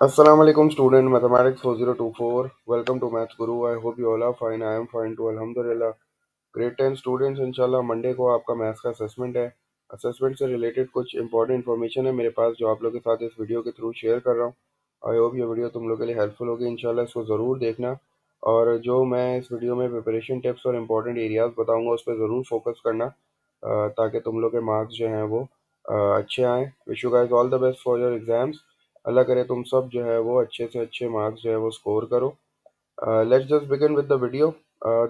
Assalamu alaikum student mathematics 4024. Welcome to Maths Guru. I hope you all are fine. I am fine too. Alhamdulillah. Grade 10 students इंशाल्लाह Monday को आपका maths का assessment है। Assessment से related कुछ important information है मेरे पास जो आप लोगों के साथ इस वीडियो के थ्रू शेयर कर रहा हूँ। आई होप ये वीडियो तुम लोग के लिए हेल्पफुल होगी। इंशाल्लाह इसको ज़रूर देखना और जो मैं इस वीडियो में प्रिपरेशन टिप्स और इम्पोर्टेंट एरियाज बताऊंगा उस पर ज़रूर फोकस करना ताकि तुम लोग के मार्क्स जो हैं वो अच्छे आएँ। Wish you guys all the best for your exams. Allah करे तुम सब जो है वो अच्छे से अच्छे मार्क्स जो है वो स्कोर करो। Let's just begin with the video.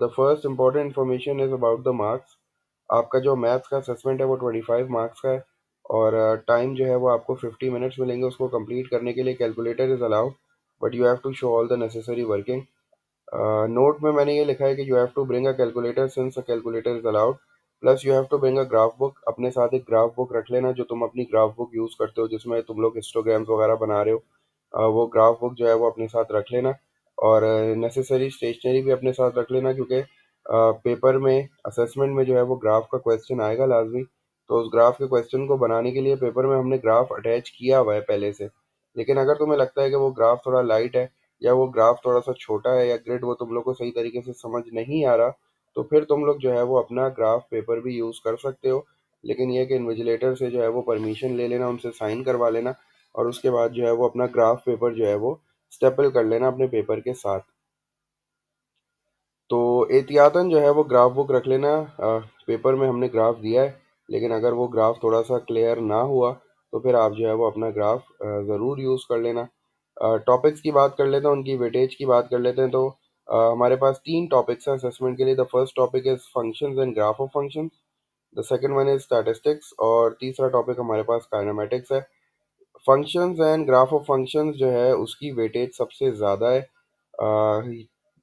The first important information is about the marks. आपका जो मैथ्स का असेसमेंट है वो 25 मार्क्स का है और टाइम जो है वो आपको 50 मिनट्स मिलेंगे उसको कंप्लीट करने के लिए। Calculator is allowed but you have to show all the necessary working. Note में मैंने ये लिखा है कि you have to bring a calculator since a calculator is allowed, plus you have to bring a graph book. अपने साथ एक graph book रख लेना जो तुम अपनी ग्राफ बुक यूज़ करते हो जिसमें तुम लोग हिस्टोग्राम्स वगैरह बना रहे हो। वो ग्राफ बुक जो है वो अपने साथ रख लेना और नेसेसरी स्टेशनरी भी अपने साथ रख लेना क्योंकि पेपर में असेसमेंट में जो है वो ग्राफ का क्वेश्चन आएगा लाजमी। तो उस ग्राफ के क्वेश्चन को बनाने के लिए पेपर में हमने ग्राफ अटैच किया हुआ है पहले से। लेकिन अगर तुम्हें लगता है कि वो ग्राफ थोड़ा लाइट है या वो ग्राफ थोड़ा सा छोटा है या ग्रिड वो तुम लोग को सही तरीके से समझ नहीं आ रहा, तो फिर तुम लोग जो है वो अपना ग्राफ पेपर भी यूज़ कर सकते हो। लेकिन ये कि इन्विजिलेटर से जो है वो परमिशन ले लेना, उनसे साइन करवा लेना और उसके बाद जो है वो अपना ग्राफ पेपर जो है वो स्टेपल कर लेना अपने पेपर के साथ। तो एहतियातन जो है वो ग्राफ बुक रख लेना। पेपर में हमने ग्राफ दिया है लेकिन अगर वो ग्राफ थोड़ा सा क्लियर ना हुआ तो फिर आप जो है वो अपना ग्राफ ज़रूर यूज़ कर लेना। टॉपिक्स की बात कर लेते हैं, उनकी वेटेज की बात कर लेते हैं। तो हमारे पास तीन टॉपिक्स हैं असेसमेंट के लिए। The first topic is functions and graph of functions, the second one is statistics और तीसरा टॉपिक हमारे पास काइनेमेटिक्स है। Functions and graph of functions जो है उसकी वेटेज सबसे ज़्यादा है।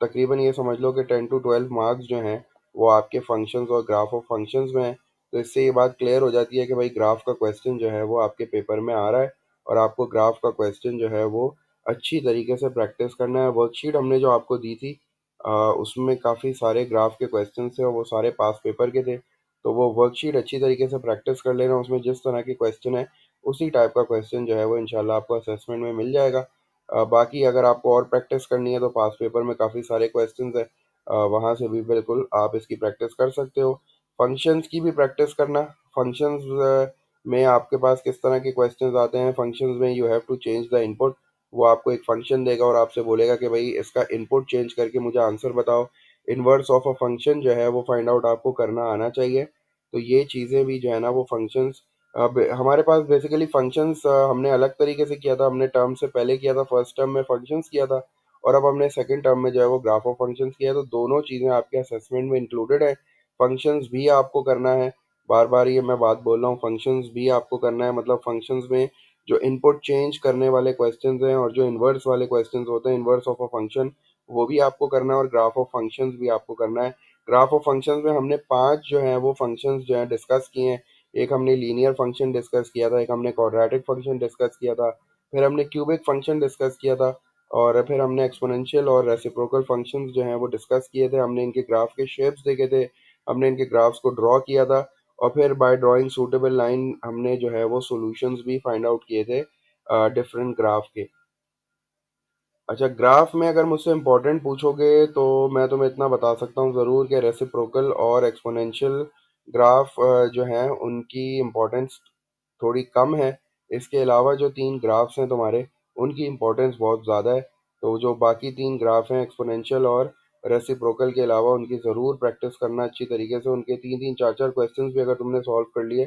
तकरीबन ये समझ लो कि 10 to 12 मार्क्स जो हैं वो आपके फंक्शंस और ग्राफ ऑफ फंक्शंस में हैं। तो इससे ये बात क्लियर हो जाती है कि भाई ग्राफ का क्वेश्चन जो है वो आपके पेपर में आ रहा है और आपको ग्राफ का क्वेश्चन जो है वो अच्छी तरीके से प्रैक्टिस करना है। वर्कशीट हमने जो आपको दी थी उसमें काफ़ी सारे ग्राफ के क्वेश्चन थे और वो सारे पास पेपर के थे। तो वो वर्कशीट अच्छी तरीके से प्रैक्टिस कर लेना, उसमें जिस तरह के क्वेश्चन है उसी टाइप का क्वेश्चन जो है वो इंशाल्लाह आपको असेसमेंट में मिल जाएगा। बाकी अगर आपको और प्रैक्टिस करनी है तो पास पेपर में काफ़ी सारे क्वेश्चंस हैं, वहाँ से भी बिल्कुल आप इसकी प्रैक्टिस कर सकते हो। फंक्शंस की भी प्रैक्टिस करना। फंक्शंस में आपके पास किस तरह के क्वेश्चंस आते हैं। फंक्शंस में you have to change the input. वो आपको एक फंक्शन देगा और आपसे बोलेगा कि भाई इसका इनपुट चेंज करके मुझे आंसर बताओ। इनवर्स ऑफ अ फंक्शन जो है वो फाइंड आउट आपको करना आना चाहिए। तो ये चीज़ें भी जो है ना वो फंक्शंस अब हमारे पास बेसिकली फंक्शंस हमने अलग तरीके से किया था। हमने टर्म से पहले किया था, फर्स्ट टर्म में फंक्शंस किया था और अब हमने सेकंड टर्म में जो है वो ग्राफ ऑफ फंक्शंस किया है। तो दोनों चीज़ें आपके असेसमेंट में इंक्लूडेड है। फंक्शंस भी आपको करना है, बार बार ये मैं बात बोल रहा हूँ, फंक्शंस भी आपको करना है। मतलब फंक्शंस में जो इनपुट चेंज करने वाले क्वेश्चंस हैं और जो इन्वर्स वाले क्वेश्चंस होते हैं, इन्वर्स ऑफ अ फंक्शन, वो भी आपको करना है और ग्राफ ऑफ फंक्शंस भी आपको करना है। ग्राफ ऑफ फंक्शंस में हमने पांच जो है वो फंक्शंस जो है डिस्कस किए हैं। एक हमने लीनियर फंक्शन डिस्कस किया था, एक हमने क्वाड्रेटिक फंक्शन डिस्कस किया था, फिर हमने क्यूबिक फंक्शन डिस्कस किया था और फिर हमने एक्सपोनेंशियल और रेसिप्रोकल फंक्शंस जो हैं वो डिस्कस किए थे। हमने इनके ग्राफ के शेप्स देखे थे, हमने इनके ग्राफ्स को ड्रॉ किया था और फिर बाय ड्राइंग सूटेबल लाइन हमने जो है वो सॉल्यूशंस भी फाइंड आउट किए थे डिफरेंट ग्राफ के। अच्छा, ग्राफ में अगर मुझसे इम्पोर्टेंट पूछोगे तो मैं तुम्हें इतना बता सकता हूँ ज़रूर कि रेसिप्रोकल और एक्सपोनेंशियल ग्राफ जो हैं उनकी इम्पोर्टेंस थोड़ी कम है। इसके अलावा जो तीन ग्राफ्स हैं तुम्हारे उनकी इम्पोर्टेंस बहुत ज़्यादा है। तो जो बाकी तीन ग्राफ हैं एक्सपोनेंशियल और रेसिप्रोकल के अलावा उनकी ज़रूर प्रैक्टिस करना अच्छी तरीके से। उनके तीन तीन चार चार क्वेश्चंस भी अगर तुमने सॉल्व कर लिए।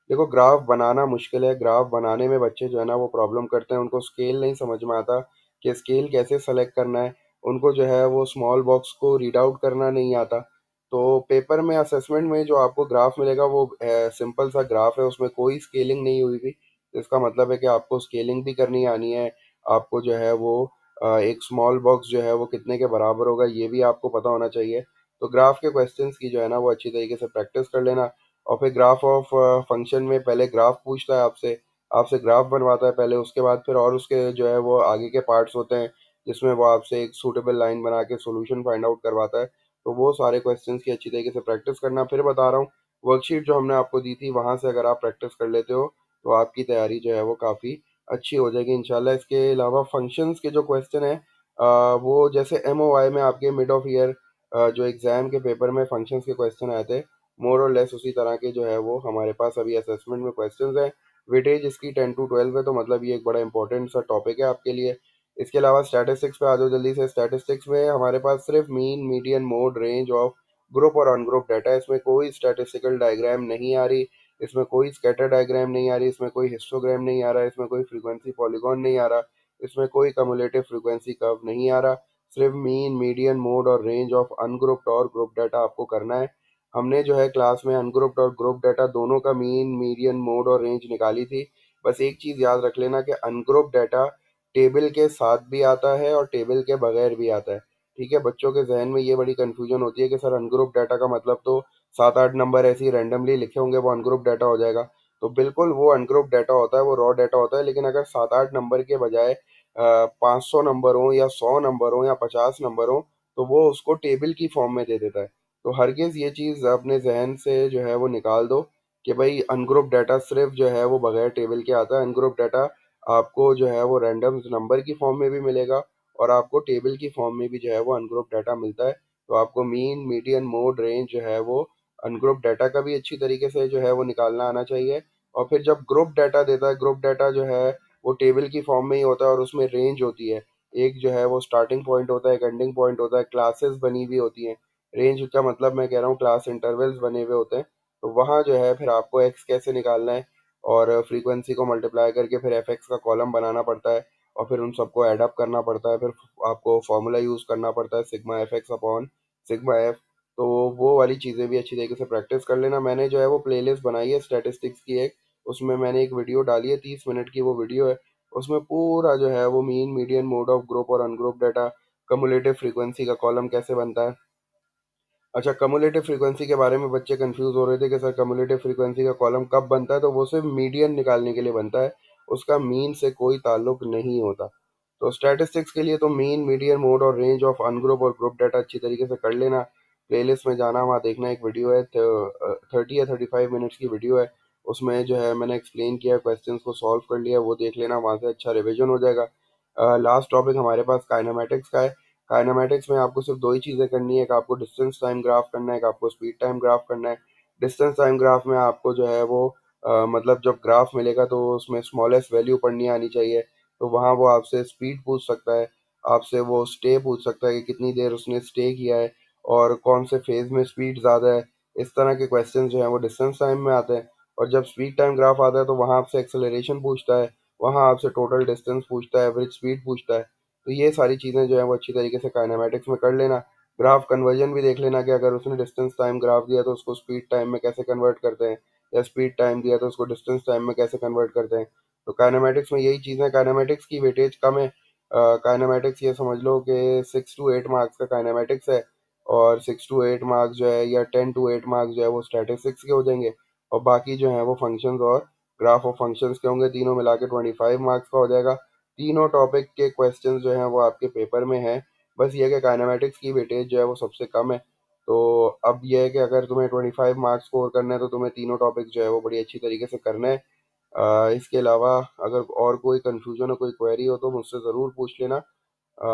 देखो ग्राफ बनाना मुश्किल है, ग्राफ बनाने में बच्चे जो है ना वो प्रॉब्लम करते हैं, उनको स्केल नहीं समझ में आता कि स्केल कैसे सेलेक्ट करना है। उनको जो है वो स्मॉल बॉक्स को रीड आउट करना नहीं आता। तो पेपर में असेसमेंट में जो आपको ग्राफ मिलेगा वो सिंपल सा ग्राफ है, उसमें कोई स्केलिंग नहीं हुई भी। इसका मतलब है कि आपको स्केलिंग भी करनी आनी है। आपको जो है वो एक स्मॉल बॉक्स जो है वो कितने के बराबर होगा ये भी आपको पता होना चाहिए। तो ग्राफ के क्वेश्चंस की जो है ना वो अच्छी तरीके से प्रैक्टिस कर लेना। और फिर ग्राफ ऑफ फंक्शन में पहले ग्राफ पूछता है आपसे, आपसे ग्राफ बनवाता है पहले, उसके बाद फिर और उसके जो है वो आगे के पार्ट्स होते हैं जिसमें वो आपसे एक सूटेबल लाइन बना के सॉल्यूशन फाइंड आउट करवाता है। तो वो सारे क्वेश्चंस की अच्छी तरीके से प्रैक्टिस करना। फिर बता रहा हूँ, वर्कशीट जो हमने आपको दी थी वहाँ से अगर आप प्रैक्टिस कर लेते हो तो आपकी तैयारी जो है वो काफ़ी अच्छी हो जाएगी इंशाल्लाह। इसके अलावा फंक्शंस के जो क्वेश्चन है वो जैसे MOI में आपके मिड ऑफ ईयर जो एग्ज़ाम के पेपर में फंक्शंस के क्वेश्चन आए थे, मोर और लेस उसी तरह के जो है वो हमारे पास अभी असेसमेंट में क्वेश्चंस हैं। वेटेज इसकी 10 to 12 है, तो मतलब ये एक बड़ा इंपॉर्टेंट सा टॉपिक है आपके लिए। इसके अलावा स्टैटिस्टिक्स पे आ जाओ जल्दी से। स्टैटिस्टिक्स में हमारे पास सिर्फ mean, median, mode, range of group और अनग्रुप डाटा है। इसमें कोई स्टैटिस्टिकल डायग्राम नहीं आ रही, इसमें कोई स्कैटर डायग्राम नहीं आ रही, इसमें कोई हिस्टोग्राम नहीं आ रहा, इसमें कोई फ्रीक्वेंसी पॉलीगॉन नहीं आ रहा, इसमें कोई कम्युलेटिव फ्रीक्वेंसी कर्व नहीं आ रहा। सिर्फ मीन, मीडियन, मोड और रेंज ऑफ अनग्रुप्ड और ग्रुप डाटा आपको करना है। हमने जो है क्लास में अनग्रुप्ड और ग्रुप डाटा दोनों का मीन, मीडियन, मोड और रेंज निकाली थी। बस एक चीज़ याद रख लेना कि अनग्रुप्ड डाटा टेबल के साथ भी आता है और टेबल के बगैर भी आता है। ठीक है, बच्चों के जहन में ये बड़ी कन्फ्यूजन होती है कि सर अनग्रुप डाटा का मतलब तो 7-8 नंबर ऐसे ही रैंडमली लिखे होंगे, वो अनग्रुप डाटा हो जाएगा। तो बिल्कुल वो अनग्रुप डाटा होता है, वो रॉ डाटा होता है। लेकिन अगर 7-8 नंबर के बजाय 500 नंबर हो या 100 नंबर हो या 50 नंबर हो, तो वो उसको टेबल की फॉर्म में दे देता है। तो हरगिज़ ये चीज़ अपने जहन से जो है वो निकाल दो कि भाई अनग्रुप डाटा सिर्फ जो है वो बगैर टेबल के आता है। अनग्रुप डाटा आपको जो है वो रैंडम नंबर की फॉर्म में भी मिलेगा और आपको टेबल की फॉर्म में भी जो है वो अनग्रुप डाटा मिलता है। तो आपको मीन, मीडियन, मोड, रेंज जो है वो अनग्रुप डाटा का भी अच्छी तरीके से जो है वो निकालना आना चाहिए। और फिर जब ग्रुप डाटा देता है, ग्रुप डाटा जो है वो टेबल की फॉर्म में ही होता है और उसमें रेंज होती है। एक जो है वो स्टार्टिंग पॉइंट होता है, एक एंडिंग पॉइंट होता है, क्लासेस बनी हुई होती हैं। रेंज का मतलब मैं कह रहा हूँ क्लास इंटरवल्स बने हुए होते हैं। तो वहाँ जो है फिर आपको एक्स कैसे निकालना है और फ्रीक्वेंसी को मल्टीप्लाई करके फिर FX का कॉलम बनाना पड़ता है और फिर उन सबको ऐड अप करना पड़ता है। फिर आपको फॉर्मूला यूज़ करना पड़ता है sigma FX upon sigma F. तो वो वाली चीज़ें भी अच्छी तरीके से प्रैक्टिस कर लेना। मैंने जो है वो प्लेलिस्ट बनाई है स्टैटिस्टिक्स की एक, उसमें मैंने एक वीडियो डाली है, 30 मिनट की वो वीडियो है। उसमें पूरा जो है वो mean, median, mode of group और अनग्रुप डाटा, कम्युलेटिव फ्रीक्वेंसी का कॉलम कैसे बनता है। अच्छा, कम्युलेटिव फ्रीक्वेंसी के बारे में बच्चे कंफ्यूज हो रहे थे कि सर कम्युलेटिव फ्रीक्वेंसी का कॉलम कब बनता है, तो वो सिर्फ मीडियन निकालने के लिए बनता है, उसका मीन से कोई ताल्लुक नहीं होता। तो स्टैटिस्टिक्स के लिए तो मीन, मीडियन, मोड और रेंज ऑफ अनग्रुप और ग्रुप डाटा अच्छी तरीके से कर लेना। प्लेलिस्ट में जाना, वहाँ देखना, एक वीडियो है 30 या 35 मिनट्स की वीडियो है। उसमें जो है मैंने एक्सप्लेन किया, क्वेश्चंस को सॉल्व कर लिया, वो देख लेना, वहाँ से अच्छा रिविजन हो जाएगा। लास्ट टॉपिक हमारे पास काइनेमेटिक्स का है। काइनेमेटिक्स में आपको सिर्फ दो ही चीज़ें करनी है, एक आपको डिस्टेंस टाइम ग्राफ करना है, एक आपको स्पीड टाइम ग्राफ करना है। डिस्टेंस टाइम ग्राफ में आपको जो है वो मतलब जब ग्राफ मिलेगा तो उसमें स्मॉलेस्ट वैल्यू पढ़नी आनी चाहिए। तो वहाँ वो आपसे स्पीड पूछ सकता है, आपसे वो स्टे पूछ सकता है कि कितनी देर उसने स्टे किया है और कौन से फेज में स्पीड ज़्यादा है। इस तरह के क्वेश्चन जो हैं वो डिस्टेंस टाइम में आते हैं। और जब स्पीड टाइम ग्राफ आता है तो वहाँ आपसे एक्सेलरेशन पूछता है, वहाँ आपसे टोटल डिस्टेंस पूछता है, एवरेज स्पीड पूछता है। तो ये सारी चीज़ें जो है वो अच्छी तरीके से काइनेमेटिक्स में कर लेना। ग्राफ कन्वर्जन भी देख लेना कि अगर उसने डिस्टेंस टाइम ग्राफ दिया तो उसको स्पीड टाइम में कैसे कन्वर्ट करते हैं, या स्पीड टाइम दिया तो उसको डिस्टेंस टाइम में कैसे कन्वर्ट करते हैं। तो काइनेमेटिक्स में यही चीज़ें, काइनेमेटिक्स की वेटेज कम है। काइनेमेटिक्स ये समझ लो कि 6 to 8 मार्क्स का काइनेमेटिक्स है और 6 to 8 मार्क्स जो है या 10 to 8 मार्क्स जो है वो स्टैटिस्टिक्स के हो जाएंगे। और बाकी जो है वो फंक्शंस और ग्राफ ऑफ फंक्शंस के होंगे, तीनों मिला के 25 मार्क्स का हो जाएगा। तीनों टॉपिक के क्वेश्चंस जो हैं वो आपके पेपर में हैं। बस ये है कि काइनेमेटिक्स की वेटेज जो है वो सबसे कम है। तो अब ये है कि अगर तुम्हें 25 मार्क्स स्कोर करना है तो तुम्हें तीनों टॉपिक जो है वो बड़ी अच्छी तरीके से करना है। इसके अलावा अगर और कोई कन्फ्यूजन हो, कोई क्वेरी हो तो मुझसे ज़रूर पूछ लेना।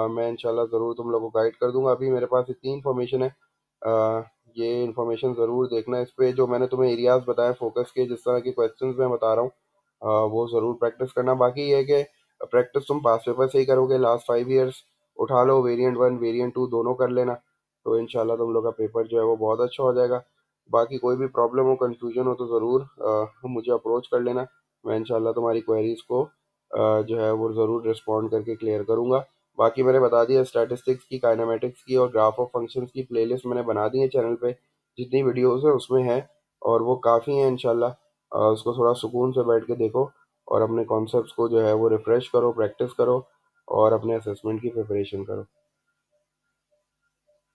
मैं इंशाल्लाह ज़रूर तुम लोगों को गाइड कर दूंगा। अभी मेरे पास इतनी इन्फॉर्मेशन है, अ, ये इन्फॉर्मेशन ज़रूर देखना। इस पे जो मैंने तुम्हें एरियाज बताए फोकस के, जिस तरह के क्वेश्चंस मैं बता रहा हूँ, वो ज़रूर प्रैक्टिस करना। बाकी ये है कि प्रैक्टिस तुम पास पेपर से ही करोगे। लास्ट 5 ईयर्स उठा लो, वेरिएंट 1 वेरिएंट 2 दोनों कर लेना, तो इंशाल्लाह तुम लोग का पेपर जो है वो बहुत अच्छा हो जाएगा। बाकी कोई भी प्रॉब्लम हो, कन्फ्यूजन हो तो ज़रूर मुझे अप्रोच कर लेना। मैं इंशाल्लाह तुम्हारी क्वेरीज़ को जो है वो ज़रूर रिस्पॉन्ड करके क्लियर करूँगा। बाकी मैंने बता दिया, स्टैटिस्टिक्स की, काइनेमेटिक्स की और ग्राफ ऑफ फंक्शंस की प्लेलिस्ट मैंने बना दी है चैनल पे, जितनी वीडियोस है उसमें है और वो काफ़ी हैं इंशाल्लाह। उसको थोड़ा सुकून से बैठ के देखो और अपने कॉन्सेप्ट्स को जो है वो रिफ़्रेश करो, प्रैक्टिस करो और अपने असेसमेंट की प्रिपरेशन करो।